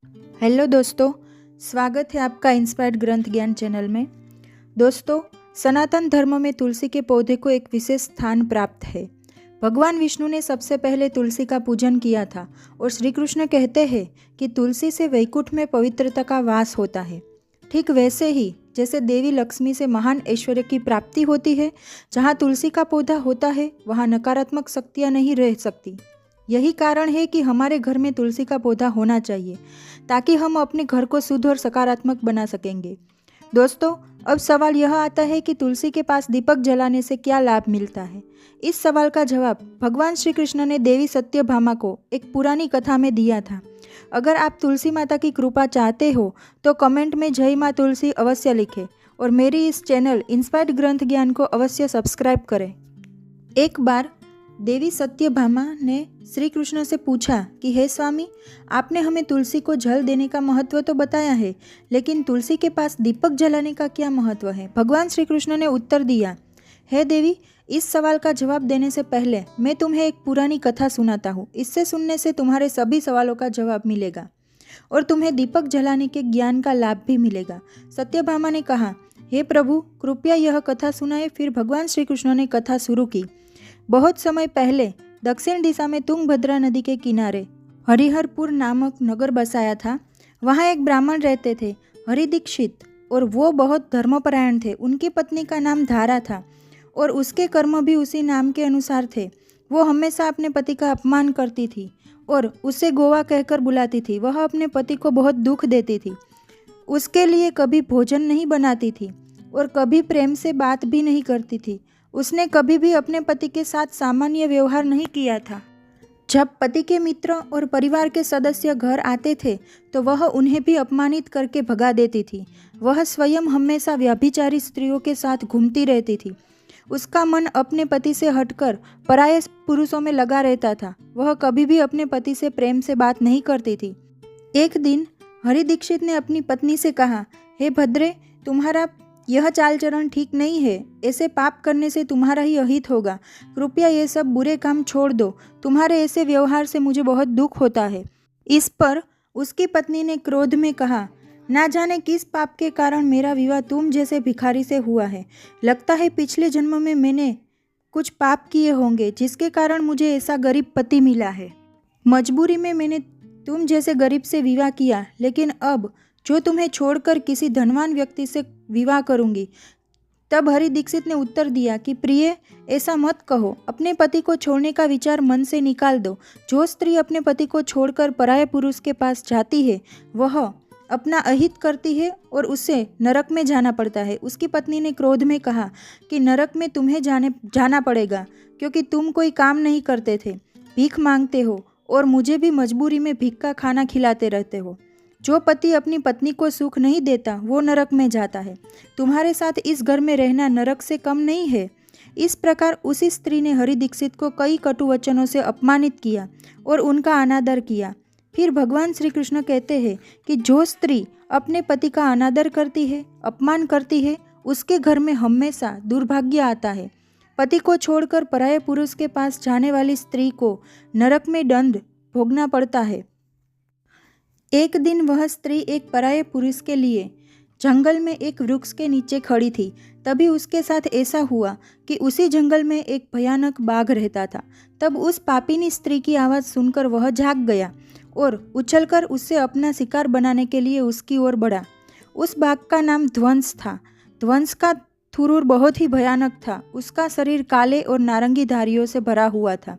Hello दोस्तों, स्वागत है आपका इंस्पायर्ड ग्रंथ ज्ञान चैनल में। दोस्तों, सनातन धर्म में तुलसी के पौधे को एक विशेष स्थान प्राप्त है। भगवान विष्णु ने सबसे पहले तुलसी का पूजन किया था और श्री कृष्ण कहते हैं कि तुलसी से वैकुंठ में पवित्रता का वास होता है। ठीक वैसे ही जैसे देवी लक्ष्मी से महान ऐश्वर्य की प्राप्ति होती है, जहाँ तुलसी का पौधा होता है वहाँ नकारात्मक शक्तियाँ नहीं रह सकती। यही कारण है कि हमारे घर में तुलसी का पौधा होना चाहिए, ताकि हम अपने घर को शुद्ध और सकारात्मक बना सकेंगे। दोस्तों, अब सवाल यह आता है कि तुलसी के पास दीपक जलाने से क्या लाभ मिलता है। इस सवाल का जवाब भगवान श्री कृष्ण ने देवी सत्यभामा को एक पुरानी कथा में दिया था। अगर आप तुलसी माता की कृपा चाहते हो तो कमेंट में जय माँ तुलसी अवश्य लिखें और मेरी इस चैनल इंस्पायर्ड ग्रंथ ज्ञान को अवश्य सब्सक्राइब करें। एक बार देवी सत्यभामा ने श्री कृष्ण से पूछा कि हे स्वामी, आपने हमें तुलसी को जल देने का महत्व तो बताया है, लेकिन तुलसी के पास दीपक जलाने का क्या महत्व है। भगवान श्री कृष्ण ने उत्तर दिया, हे देवी, इस सवाल का जवाब देने से पहले मैं तुम्हें एक पुरानी कथा सुनाता हूँ। इससे सुनने से तुम्हारे सभी सवालों का जवाब मिलेगा और तुम्हें दीपक जलाने के ज्ञान का लाभ भी मिलेगा। सत्यभामा ने कहा, हे प्रभु, कृपया यह कथा सुनाए। फिर भगवान श्री कृष्ण ने कथा शुरू की। बहुत समय पहले दक्षिण दिशा में तुंगभद्रा नदी के किनारे हरिहरपुर नामक नगर बसाया था। वहाँ एक ब्राह्मण रहते थे, हरिदीक्षित, और वो बहुत धर्मपरायण थे। उनकी पत्नी का नाम धारा था और उसके कर्म भी उसी नाम के अनुसार थे। वो हमेशा अपने पति का अपमान करती थी और उसे गोवा कहकर बुलाती थी। वह अपने पति को बहुत दुख देती थी, उसके लिए कभी भोजन नहीं बनाती थी और कभी प्रेम से बात भी नहीं करती थी। उसने कभी भी अपने पति के साथ सामान्य व्यवहार नहीं किया था। जब पति के मित्र और परिवार के सदस्य घर आते थे तो वह उन्हें भी अपमानित करके भगा देती थी। वह स्वयं हमेशा व्यभिचारी स्त्रियों के साथ घूमती रहती थी। उसका मन अपने पति से हटकर पराये पुरुषों में लगा रहता था। वह कभी भी अपने पति से प्रेम से बात नहीं करती थी। एक दिन हरिदीक्षित ने अपनी पत्नी से कहा, हे भद्रे, तुम्हारा यह चाल चरण ठीक नहीं है। ऐसे पाप करने से तुम्हारा ही अहित होगा। कृपया ये सब बुरे काम छोड़ दो। तुम्हारे ऐसे व्यवहार से मुझे बहुत दुख होता है। इस पर उसकी पत्नी ने क्रोध में कहा, ना जाने किस पाप के कारण मेरा विवाह तुम जैसे भिखारी से हुआ है। लगता है पिछले जन्म में मैंने कुछ पाप किए होंगे, जिसके कारण मुझे ऐसा गरीब पति मिला है। मजबूरी में मैंने तुम जैसे गरीब से विवाह किया, लेकिन अब जो तुम्हें छोड़कर किसी धनवान व्यक्ति से विवाह करूंगी। तब हरि दीक्षित ने उत्तर दिया कि प्रिय, ऐसा मत कहो। अपने पति को छोड़ने का विचार मन से निकाल दो। जो स्त्री अपने पति को छोड़कर पराये पुरुष के पास जाती है वह अपना अहित करती है और उसे नरक में जाना पड़ता है। उसकी पत्नी ने क्रोध में कहा कि नरक में तुम्हें जाना पड़ेगा, क्योंकि तुम कोई काम नहीं करते थे, भीख मांगते हो और मुझे भी मजबूरी में भीख का खाना खिलाते रहते हो। जो पति अपनी पत्नी को सुख नहीं देता वो नरक में जाता है। तुम्हारे साथ इस घर में रहना नरक से कम नहीं है। इस प्रकार उसी स्त्री ने हरि दीक्षित को कई कटु वचनों से अपमानित किया और उनका अनादर किया। फिर भगवान श्री कृष्ण कहते हैं कि जो स्त्री अपने पति का अनादर करती है, अपमान करती है, उसके घर में हमेशा दुर्भाग्य आता है। पति को छोड़कर पराये पुरुष के पास जाने वाली स्त्री को नरक में दंड भोगना पड़ता है। एक दिन वह स्त्री एक पराये पुरुष के लिए जंगल में एक वृक्ष के नीचे खड़ी थी। तभी उसके साथ ऐसा हुआ कि उसी जंगल में एक भयानक बाघ रहता था। तब उस पापिनी स्त्री की आवाज़ सुनकर वह जाग गया और उछलकर उससे अपना शिकार बनाने के लिए उसकी ओर बढ़ा। उस बाघ का नाम ध्वंस था। ध्वंस का थुरूर बहुत ही भयानक था। उसका शरीर काले और नारंगी धारियों से भरा हुआ था,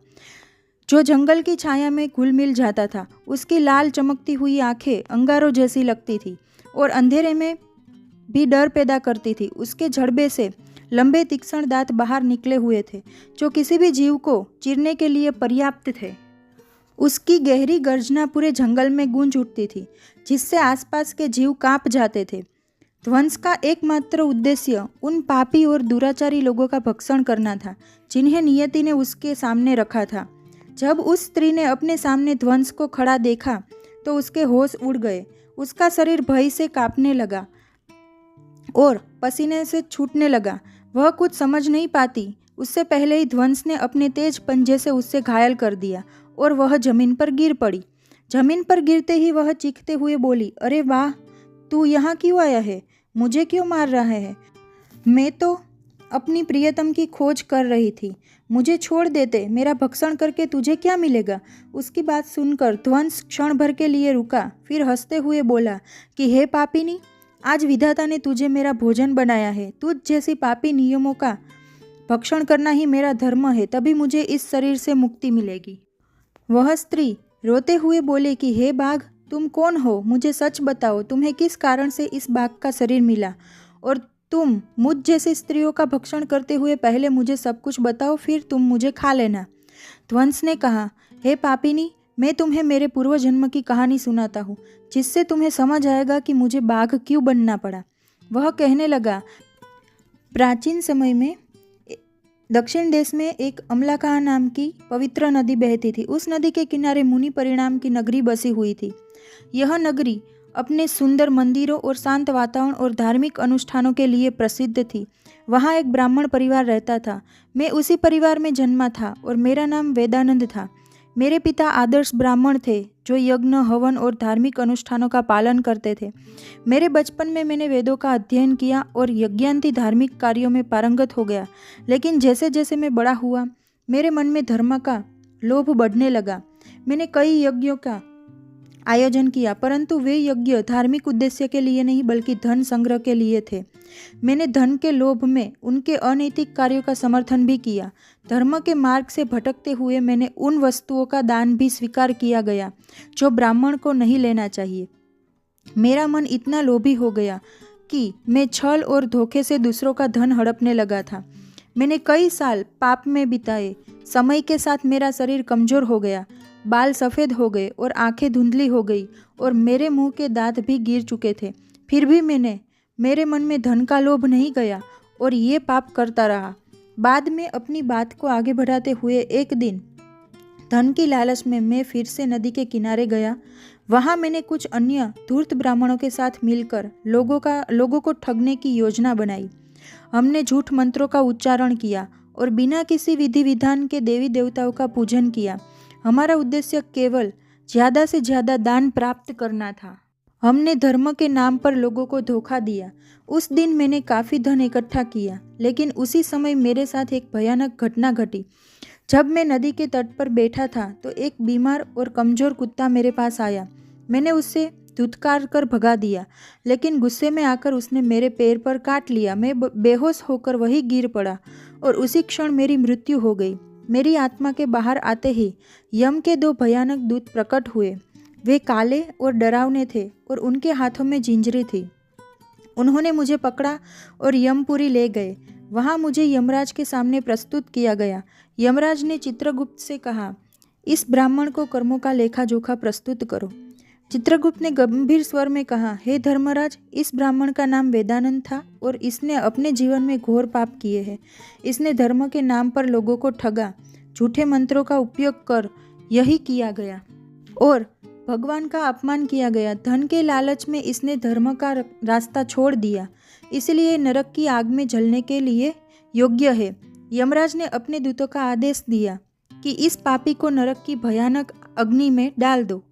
जो जंगल की छाया में घुल मिल जाता था। उसकी लाल चमकती हुई आंखें अंगारों जैसी लगती थी और अंधेरे में भी डर पैदा करती थी। उसके जड़बे से लंबे तीक्ष्ण दांत बाहर निकले हुए थे, जो किसी भी जीव को चीरने के लिए पर्याप्त थे। उसकी गहरी गर्जना पूरे जंगल में गूंज उठती थी, जिससे आसपास के जीव कांप जाते थे। ध्वंस का एकमात्र उद्देश्य उन पापी और दुराचारी लोगों का भक्षण करना था, जिन्हें नियति ने उसके सामने रखा था। जब उस स्त्री ने अपने सामने ध्वंस को खड़ा देखा तो उसके होश उड़ गए। उसका शरीर भय से कांपने लगा और पसीने से छूटने लगा। वह कुछ समझ नहीं पाती। उससे पहले ही ध्वंस ने अपने तेज पंजे से उससे घायल कर दिया और वह जमीन पर गिर पड़ी। जमीन पर गिरते ही वह चीखते हुए बोली, अरे वाह, तू यहाँ क्यों आया है? मुझे क्यों मार रहा है? मैं तो अपनी प्रियतम की खोज कर रही थी। मुझे छोड़ देते, मेरा भक्षण करके तुझे क्या मिलेगा? उसकी बात सुनकर ध्वंस क्षण भर के लिए रुका, फिर हंसते हुए बोला कि हे पापिनी, आज विधाता ने तुझे मेरा भोजन बनाया है। तुझ जैसी पापी नियमों का भक्षण करना ही मेरा धर्म है, तभी मुझे इस शरीर से मुक्ति मिलेगी। वह स्त्री रोते हुए बोले कि हे बाघ, तुम कौन हो? मुझे सच बताओ, तुम्हें किस कारण से इस बाघ का शरीर मिला? और तुम मुझ जैसी स्त्रियों का भक्षण करते हुए पहले मुझे सब कुछ बताओ, फिर तुम मुझे खा लेना। ध्वंस ने कहा, हे पापिनी, मैं तुम्हें मेरे पूर्व जन्म की कहानी सुनाता हूँ, जिससे तुम्हें समझ आएगा कि मुझे बाघ क्यों बनना पड़ा। वह कहने लगा, प्राचीन समय में दक्षिण देश में एक अमलाकाह नाम की पवित्र नदी बहती थी। उस नदी के किनारे मुनि परिणाम की नगरी बसी हुई थी। यह नगरी अपने सुंदर मंदिरों और शांत वातावरण और धार्मिक अनुष्ठानों के लिए प्रसिद्ध थी। वहाँ एक ब्राह्मण परिवार रहता था। मैं उसी परिवार में जन्मा था और मेरा नाम वेदानंद था। मेरे पिता आदर्श ब्राह्मण थे जो यज्ञ, हवन और धार्मिक अनुष्ठानों का पालन करते थे। मेरे बचपन में मैंने वेदों का अध्ययन किया और यज्ञांति धार्मिक कार्यों में पारंगत हो गया। लेकिन जैसे जैसे मैं बड़ा हुआ, मेरे मन में धर्म का लोभ बढ़ने लगा। मैंने कई यज्ञों का आयोजन किया, परंतु वे यज्ञ धार्मिक उद्देश्य के लिए नहीं बल्कि धन संग्रह के लिए थे। मैंने धन के लोभ में उनके अनैतिक कार्यों का समर्थन भी किया। धर्म के मार्ग से भटकते हुए मैंने उन वस्तुओं का दान भी स्वीकार किया गया जो ब्राह्मण को नहीं लेना चाहिए। मेरा मन इतना लोभी हो गया कि मैं छल और धोखे से दूसरों का धन हड़पने लगा था। मैंने कई साल पाप में बिताए। समय के साथ मेरा शरीर कमजोर हो गया, बाल सफ़ेद हो गए और आंखें धुंधली हो गई और मेरे मुंह के दांत भी गिर चुके थे। फिर भी मेरे मन में धन का लोभ नहीं गया और ये पाप करता रहा। बाद में अपनी बात को आगे बढ़ाते हुए एक दिन धन की लालच में मैं फिर से नदी के किनारे गया। वहाँ मैंने कुछ अन्य धूर्त ब्राह्मणों के साथ मिलकर लोगों को ठगने की योजना बनाई। हमने झूठ मंत्रों का उच्चारण किया और बिना किसी विधि विधान के देवी देवताओं का पूजन किया। हमारा उद्देश्य केवल ज़्यादा से ज़्यादा दान प्राप्त करना था। हमने धर्म के नाम पर लोगों को धोखा दिया। उस दिन मैंने काफ़ी धन इकट्ठा किया, लेकिन उसी समय मेरे साथ एक भयानक घटना घटी। जब मैं नदी के तट पर बैठा था तो एक बीमार और कमज़ोर कुत्ता मेरे पास आया। मैंने उससे धुतकार कर भगा दिया, लेकिन गुस्से में आकर उसने मेरे पैर पर काट लिया। मैं बेहोश होकर वहीं गिर पड़ा और उसी क्षण मेरी मृत्यु हो गई। मेरी आत्मा के बाहर आते ही यम के 2 भयानक दूत प्रकट हुए। वे काले और डरावने थे और उनके हाथों में जिंजरी थी। उन्होंने मुझे पकड़ा और यमपुरी ले गए। वहाँ मुझे यमराज के सामने प्रस्तुत किया गया। यमराज ने चित्रगुप्त से कहा, इस ब्राह्मण को कर्मों का लेखा जोखा प्रस्तुत करो। चित्रगुप्त ने गंभीर स्वर में कहा, हे धर्मराज, इस ब्राह्मण का नाम वेदानंद था और इसने अपने जीवन में घोर पाप किए हैं। इसने धर्म के नाम पर लोगों को ठगा, झूठे मंत्रों का उपयोग कर यही किया गया और भगवान का अपमान किया गया। धन के लालच में इसने धर्म का रास्ता छोड़ दिया, इसलिए नरक की आग में जलने के लिए योग्य है। यमराज ने अपने दूतों का आदेश दिया कि इस पापी को नरक की भयानक अग्नि में डाल दो।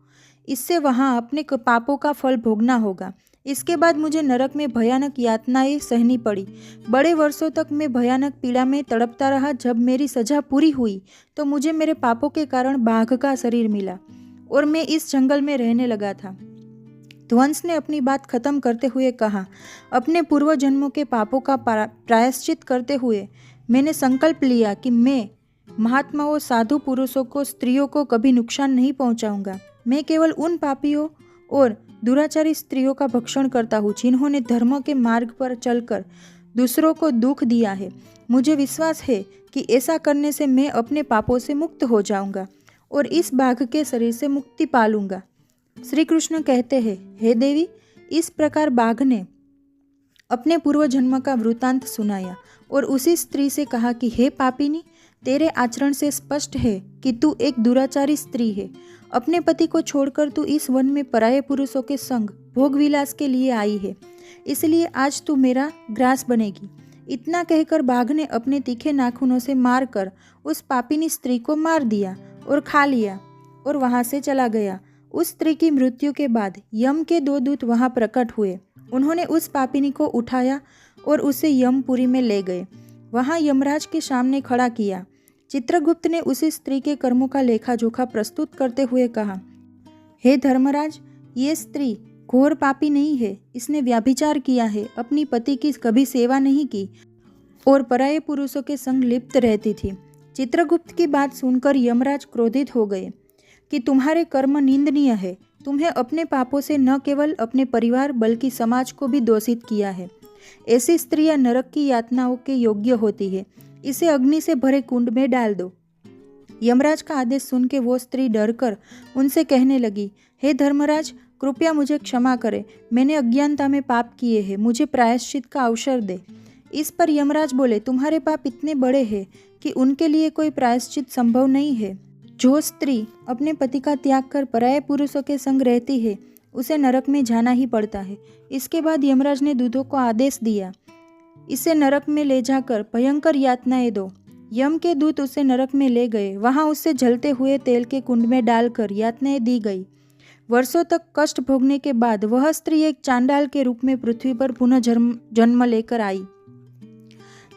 इससे वहाँ अपने पापों का फल भोगना होगा। इसके बाद मुझे नरक में भयानक यातनाएं सहनी पड़ी। बड़े वर्षों तक मैं भयानक पीड़ा में तड़पता रहा। जब मेरी सजा पूरी हुई तो मुझे मेरे पापों के कारण बाघ का शरीर मिला और मैं इस जंगल में रहने लगा था। ध्वंस ने अपनी बात खत्म करते हुए कहा, अपने पूर्व जन्मों के पापों का प्रायश्चित करते हुए मैंने संकल्प लिया कि मैं महात्माओं, साधु पुरुषों को, स्त्रियों को कभी नुकसान नहीं पहुंचाऊंगा। मैं केवल उन पापियों और दुराचारी स्त्रियों का भक्षण करता हूँ जिन्होंने धर्म के मार्ग पर चलकर दूसरों को दुख दिया है। मुझे विश्वास है कि ऐसा करने से मैं अपने पापों से मुक्त हो जाऊंगा और इस बाघ के शरीर से मुक्ति पालूंगा। श्री कृष्ण कहते हैं, हे देवी, इस प्रकार बाघ ने अपने पूर्व जन्म का वृतांत सुनाया और उसी स्त्री से कहा कि हे पापिनी, तेरे आचरण से स्पष्ट है कि तू एक दुराचारी स्त्री है। अपने पति को छोड़कर तू इस वन में पराये पुरुषों के संग भोग विलास के लिए आई है, इसलिए आज तू मेरा ग्रास बनेगी। इतना कहकर बाघ ने अपने तीखे नाखूनों से मारकर उस पापिनी स्त्री को मार दिया और खा लिया और वहां से चला गया। उस स्त्री की मृत्यु के बाद यम के 2 दूत वहां प्रकट हुए। उन्होंने उस पापिनी को उठाया और उसे यमपुरी में ले गए। वहां यमराज के सामने खड़ा किया। चित्रगुप्त ने उसी स्त्री के कर्मों का लेखा जोखा प्रस्तुत करते हुए कहा, हे धर्मराज, ये स्त्री घोर पापी नहीं है। इसने व्याभिचार किया है, अपनी पति की कभी सेवा नहीं की और पराये पुरुषों के संग लिप्त रहती थी। चित्रगुप्त की बात सुनकर यमराज क्रोधित हो गए कि तुम्हारे कर्म निंदनीय है। तुम्हें अपने पापों से न केवल अपने परिवार बल्कि समाज को भी दोषित किया है। ऐसी स्त्रियां नरक की यातनाओं के योग्य होती है। इसे अग्नि से भरे कुंड में डाल दो। यमराज का आदेश सुन के वो स्त्री डरकर उनसे कहने लगी, हे धर्मराज, कृपया मुझे क्षमा करें। मैंने अज्ञानता में पाप किए हैं। मुझे प्रायश्चित का अवसर दे। इस पर यमराज बोले, तुम्हारे पाप इतने बड़े हैं कि उनके लिए कोई प्रायश्चित संभव नहीं है। जो स्त्री अपने पति का त्याग कर पराये पुरुषों के संग रहती है उसे नरक में जाना ही पड़ता है। इसके बाद यमराज ने दूतों को आदेश दिया, इसे नरक में ले जाकर भयंकर यातनाएं दो। यम के दूत उसे नरक में ले गए। वहां उसे जलते हुए तेल के कुंड में डालकर यातनाएं दी गई। वर्षों तक कष्ट भोगने के बाद वह स्त्री एक चांडाल के रूप में पृथ्वी पर पुनः जन्म लेकर आई।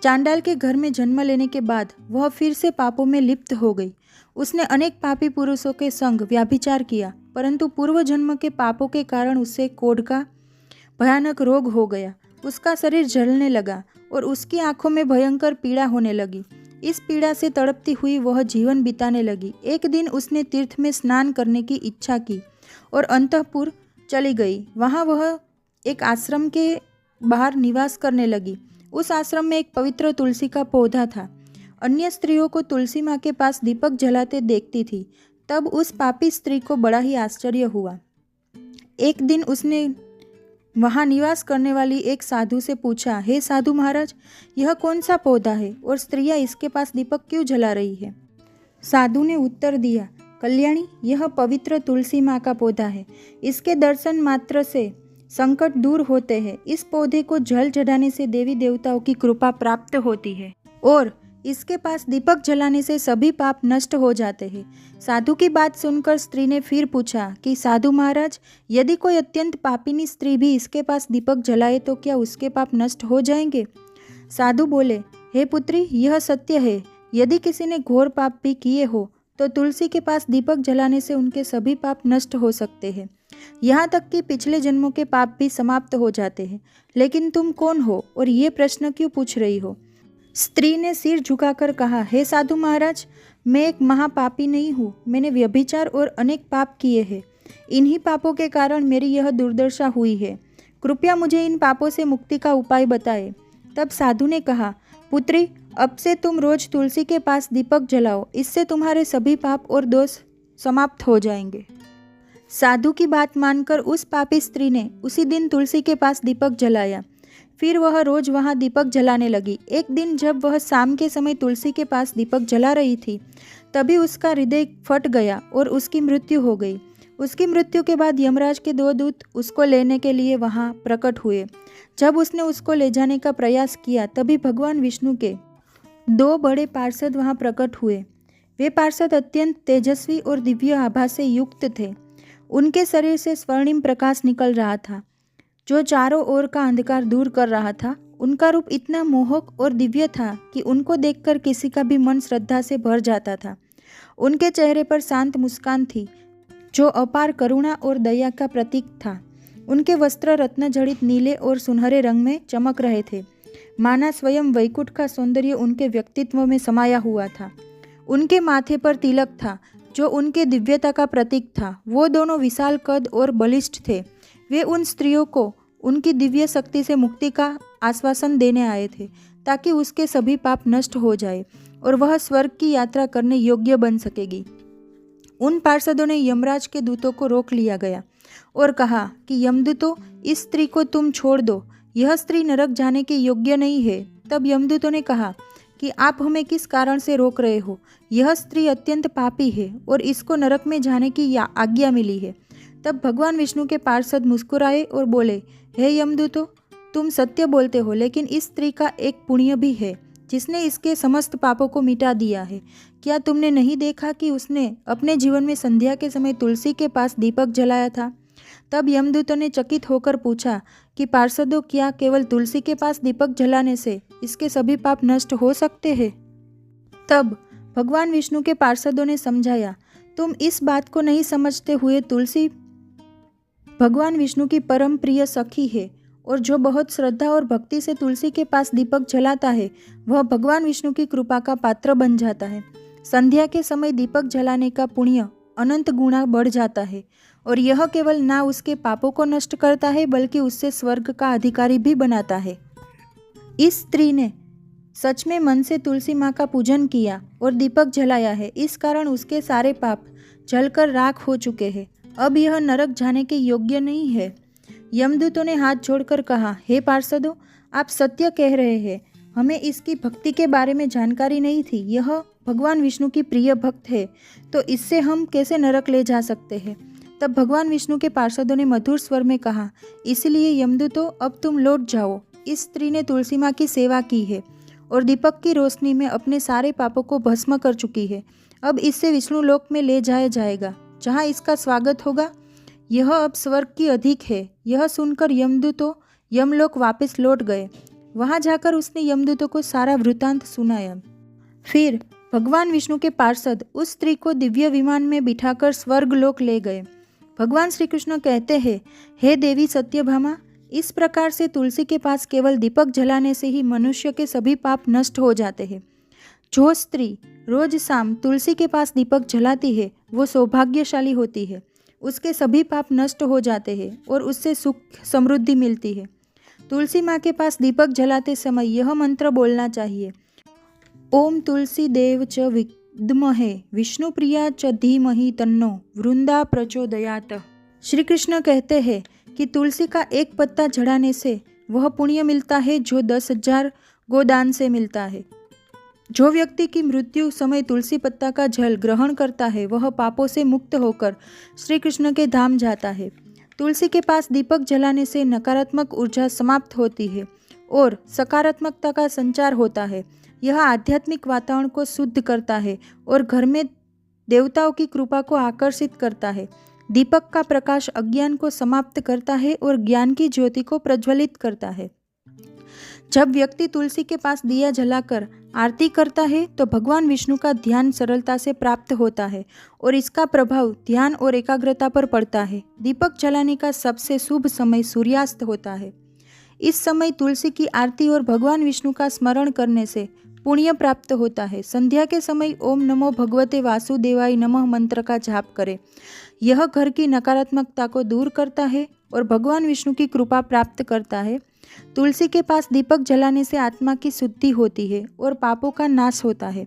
चांडाल के घर में जन्म लेने के बाद वह फिर से पापों में लिप्त हो गई। उसने अनेक पापी पुरुषों के संग व्याभिचार किया, परंतु पूर्व जन्म के पापों के कारण उसे कोढ़ का भयानक रोग हो गया। उसका शरीर जलने लगा और उसकी आंखों में भयंकर पीड़ा होने लगी। इस पीड़ा से तड़पती हुई वह जीवन बिताने लगी। एक दिन उसने तीर्थ में स्नान करने की इच्छा की और अंतःपुर चली गई। वहाँ वह एक आश्रम के बाहर निवास करने लगी। उस आश्रम में एक पवित्र तुलसी का पौधा था। अन्य स्त्रियों को तुलसी माँ के पास दीपक जलाते देखती थी। तब उस पापी स्त्री को बड़ा ही आश्चर्य हुआ। एक दिन उसने वहाँ निवास करने वाली एक साधु से पूछा, हे साधु महाराज, यह कौन सा पौधा है और स्त्रियाँ इसके पास दीपक क्यों जला रही है? साधु ने उत्तर दिया, कल्याणी, यह पवित्र तुलसी माँ का पौधा है। इसके दर्शन मात्र से संकट दूर होते हैं। इस पौधे को जल चढ़ाने से देवी देवताओं की कृपा प्राप्त होती है और इसके पास दीपक जलाने से सभी पाप नष्ट हो जाते हैं। साधु की बात सुनकर स्त्री ने फिर पूछा कि साधु महाराज, यदि कोई अत्यंत पापिनी स्त्री भी इसके पास दीपक जलाए तो क्या उसके पाप नष्ट हो जाएंगे? साधु बोले, हे पुत्री, यह सत्य है। यदि किसी ने घोर पाप भी किए हो तो तुलसी के पास दीपक जलाने से उनके सभी पाप नष्ट हो सकते हैं। यहाँ तक कि पिछले जन्मों के पाप भी समाप्त हो जाते हैं। लेकिन तुम कौन हो और ये प्रश्न क्यों पूछ रही हो? स्त्री ने सिर झुकाकर कहा, हे साधु महाराज, मैं एक महापापी नहीं हूँ। मैंने व्यभिचार और अनेक पाप किए हैं। इन्हीं पापों के कारण मेरी यह दुर्दशा हुई है। कृपया मुझे इन पापों से मुक्ति का उपाय बताएं। तब साधु ने कहा, पुत्री, अब से तुम रोज तुलसी के पास दीपक जलाओ। इससे तुम्हारे सभी पाप और दोष समाप्त हो जाएंगे। साधु की बात मानकर उस पापी स्त्री ने उसी दिन तुलसी के पास दीपक जलाया। फिर वह रोज वहां दीपक जलाने लगी। एक दिन जब वह शाम के समय तुलसी के पास दीपक जला रही थी, तभी उसका हृदय फट गया और उसकी मृत्यु हो गई। उसकी मृत्यु के बाद यमराज के 2 दूत उसको लेने के लिए वहां प्रकट हुए। जब उसने उसको ले जाने का प्रयास किया, तभी भगवान विष्णु के 2 बड़े पार्षद वहां प्रकट हुए। वे पार्षद अत्यंत तेजस्वी और दिव्य आभा से युक्त थे। उनके शरीर से स्वर्णिम प्रकाश निकल रहा था, जो चारों ओर का अंधकार दूर कर रहा था। उनका रूप इतना मोहक और दिव्य था कि उनको देखकर किसी का भी मन श्रद्धा से भर जाता था। उनके चेहरे पर शांत मुस्कान थी, जो अपार करुणा और दया का प्रतीक था। उनके वस्त्र रत्न जड़ित नीले और सुनहरे रंग में चमक रहे थे। माना स्वयं वैकुंठ का सौंदर्य उनके व्यक्तित्व में समाया हुआ था। उनके माथे पर तिलक था, जो उनके दिव्यता का प्रतीक था। वो दोनों विशाल कद और बलिष्ठ थे। वे उन स्त्रियों को उनकी दिव्य शक्ति से मुक्ति का आश्वासन देने आए थे, ताकि उसके सभी पाप नष्ट हो जाए और वह स्वर्ग की यात्रा करने योग्य बन सकेगी। उन पार्षदों ने यमराज के दूतों को रोक लिया गया और कहा कि यमदूतों, इस स्त्री को तुम छोड़ दो। यह स्त्री नरक जाने के योग्य नहीं है। तब यमदूतों ने कहा कि आप हमें किस कारण से रोक रहे हो? यह स्त्री अत्यंत पापी है और इसको नरक में जाने की आज्ञा मिली है। तब भगवान विष्णु के पार्षद मुस्कुराए और बोले, हे यमदूतों, तुम सत्य बोलते हो, लेकिन इस स्त्री का एक पुण्य भी है जिसने इसके समस्त पापों को मिटा दिया है। क्या तुमने नहीं देखा कि उसने अपने जीवन में संध्या के समय तुलसी के पास दीपक जलाया था? तब यमदूतों ने चकित होकर पूछा कि पार्षदों, क्या केवल तुलसी के पास दीपक जलाने से इसके सभी पाप नष्ट हो सकते हैं? तब भगवान विष्णु के पार्षदों ने समझाया, तुम इस बात को नहीं समझते हुए तुलसी भगवान विष्णु की परम प्रिय सखी है, और जो बहुत श्रद्धा और भक्ति से तुलसी के पास दीपक जलाता है वह भगवान विष्णु की कृपा का पात्र बन जाता है। संध्या के समय दीपक जलाने का पुण्य अनंत गुना बढ़ जाता है, और यह केवल ना उसके पापों को नष्ट करता है बल्कि उससे स्वर्ग का अधिकारी भी बनाता है। इस स्त्री ने सच में मन से तुलसी माँ का पूजन किया और दीपक जलाया है, इस कारण उसके सारे पाप जलकर राख हो चुके हैं। अब यह नरक जाने के योग्य नहीं है। यमदूतों ने हाथ जोड़कर कहा, हे पार्षदों, आप सत्य कह रहे हैं, हमें इसकी भक्ति के बारे में जानकारी नहीं थी। यह भगवान विष्णु की प्रिय भक्त है, तो इससे हम कैसे नरक ले जा सकते हैं? तब भगवान विष्णु के पार्षदों ने मधुर स्वर में कहा, इसलिए यमदूतों, अब तुम लौट जाओ। इस स्त्री ने तुलसी माँ की सेवा की है और दीपक की रोशनी में अपने सारे पापों को भस्म कर चुकी है। अब इससे विष्णु लोक में ले जाया जाएगा, जहाँ इसका स्वागत होगा। यह अब स्वर्ग की अधिक है। यह सुनकर यमदूतों यमलोक वापस लौट गए। वहां जाकर उसने यमदूतों को सारा वृतांत सुनाया। फिर भगवान विष्णु के पार्षद उस स्त्री को दिव्य विमान में बिठाकर स्वर्ग लोक ले गए। भगवान श्री कृष्ण कहते हैं, हे देवी सत्यभामा, इस प्रकार से तुलसी के पास केवल दीपक जलाने से ही मनुष्य के सभी पाप नष्ट हो जाते हैं। जो स्त्री रोज शाम तुलसी के पास दीपक जलाती है वो सौभाग्यशाली होती है। उसके सभी पाप नष्ट हो जाते हैं और उससे सुख समृद्धि मिलती है। तुलसी माँ के पास दीपक जलाते समय यह मंत्र बोलना चाहिए, ओम तुलसी देव च विद्महे विष्णु प्रिया च धीमहि तन्नो वृंदा प्रचोदयात। श्री कृष्ण कहते हैं कि तुलसी का एक पत्ता जलाने से वह पुण्य मिलता है जो 10,000 गोदान से मिलता है। जो व्यक्ति की मृत्यु समय तुलसी पत्ता का जल ग्रहण करता है वह पापों से मुक्त होकर श्री कृष्ण के धाम जाता है। तुलसी के पास दीपक जलाने से नकारात्मक ऊर्जा समाप्त होती है और सकारात्मकता का संचार होता है। यह आध्यात्मिक वातावरण को शुद्ध करता है और घर में देवताओं की कृपा को आकर्षित करता है। दीपक का प्रकाश अज्ञान को समाप्त करता है और ज्ञान की ज्योति को प्रज्वलित करता है। जब व्यक्ति तुलसी के पास दिया जलाकर आरती करता है तो भगवान विष्णु का ध्यान सरलता से प्राप्त होता है और इसका प्रभाव ध्यान और एकाग्रता पर पड़ता है। दीपक जलाने का सबसे शुभ समय सूर्यास्त होता है। इस समय तुलसी की आरती और भगवान विष्णु का स्मरण करने से पुण्य प्राप्त होता है। संध्या के समय ओम नमो भगवते वासुदेवाय नमः मंत्र का जाप करें। यह घर की नकारात्मकता को दूर करता है और भगवान विष्णु की कृपा प्राप्त करता है। तुलसी के पास दीपक जलाने से आत्मा की शुद्धि होती है और पापों का नाश होता है।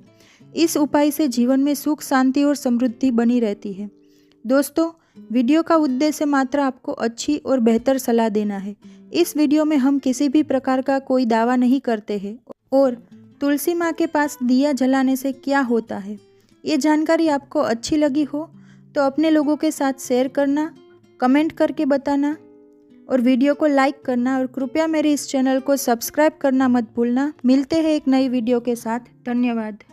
इस उपाय से जीवन में सुख, शांति और समृद्धि बनी रहती है। दोस्तों, वीडियो का उद्देश्य मात्र आपको अच्छी और बेहतर सलाह देना है। इस वीडियो में हम किसी भी प्रकार का कोई दावा नहीं करते हैं और तुलसी माँ के पास दिया जलाने से क्या होता है, ये जानकारी आपको अच्छी लगी हो तो अपने लोगों के साथ शेयर करना, कमेंट करके बताना और वीडियो को लाइक करना, और कृपया मेरे इस चैनल को सब्सक्राइब करना मत भूलना। मिलते हैं एक नई वीडियो के साथ। धन्यवाद।